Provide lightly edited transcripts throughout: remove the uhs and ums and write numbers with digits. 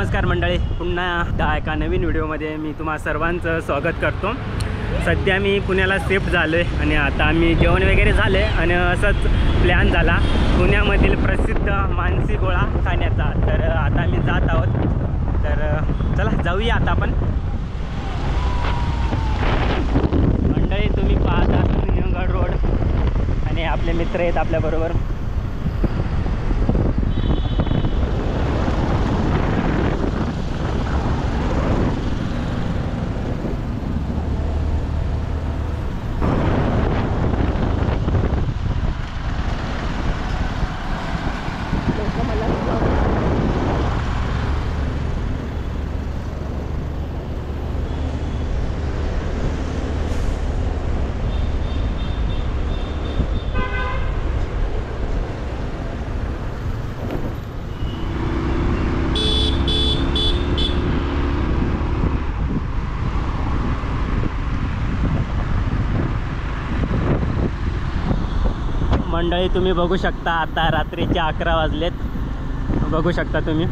नमस्कार मंडळी, पुन्हा एका नवीन व्हिडिओमध्ये मी तुम्हा सर्वांचं स्वागत करतो। सध्या मी पुण्याला शिफ्ट झालो आहे आणि आता आम्ही जेवण वगैरे झाले आणि असंच प्लॅन झाला पुण्यामधील प्रसिद्ध मानसी गोळा खाण्याचा। तर आता आम्ही जात आहोत, तर चला जाऊया आता आपण। मंडळी तुम्ही पाहता सिंहगड रोड आणि आपले मित्र आहेत आपल्याबरोबर। मंडळी तुम्ही बघू शकता आता रात्रीचे 11 वाजलेत, बघू शकता तुम्ही।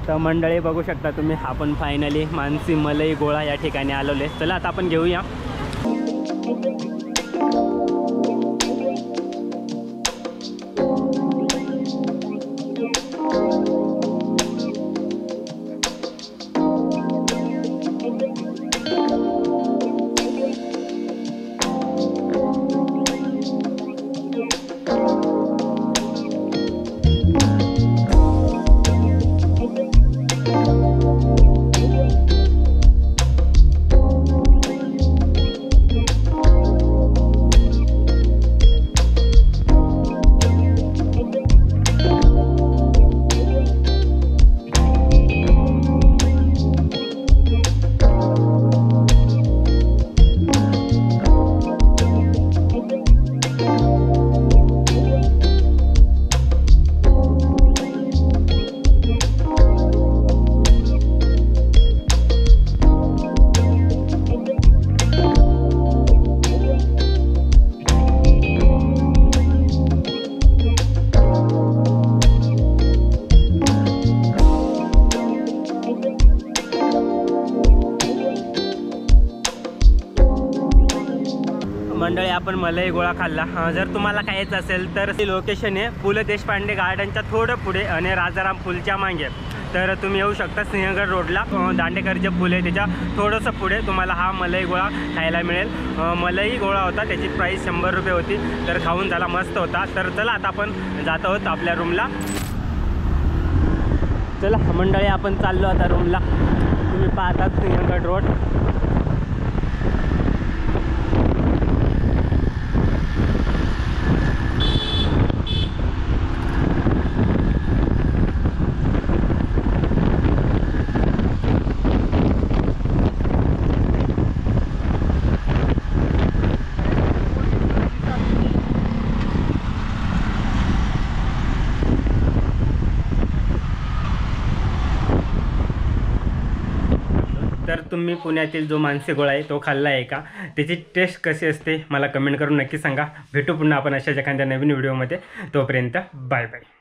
तर मंडळी बघू शकता तुम्ही, आपण फायनली मानसी मलई गोळा या ठिकाणी आलोले। चला आता आपण घेऊया। मंडळी आपण मलई गोळा खाल्ला। जर तुम्हाला खायचं असेल तर लोकेशन आहे पु ल देशपांडे गार्डनच्या थोडं पुढे आणि राजाराम पुलच्या मागे। तर तुम्ही येऊ शकता सिंहगड रोडला, दांडेकरचे पूल आहे त्याच्या थोडंसं पुढे तुम्हाला हा मलई गोळा खायला मिळेल। मलई गोळा होता, त्याची प्राईस 100 रुपये होती। तर खाऊन झाला, मस्त होता। तर चला आता आपण जात आहोत आपल्या रूमला। चला मंडळी आपण चाललो आता रूमला। तुम्ही पाहतात सिंहगड रोड। तर तुम्ही पुण्यातील जो मानसी गोळा आहे तो खाल्ला आहे का? त्याची टेस्ट कशी असते मला कमेंट करून नक्की सांगा। भेटू पुन्हा आपण अशाच एखाद्या नवीन व्हिडिओमध्ये। तोपर्यंत बाय बाय।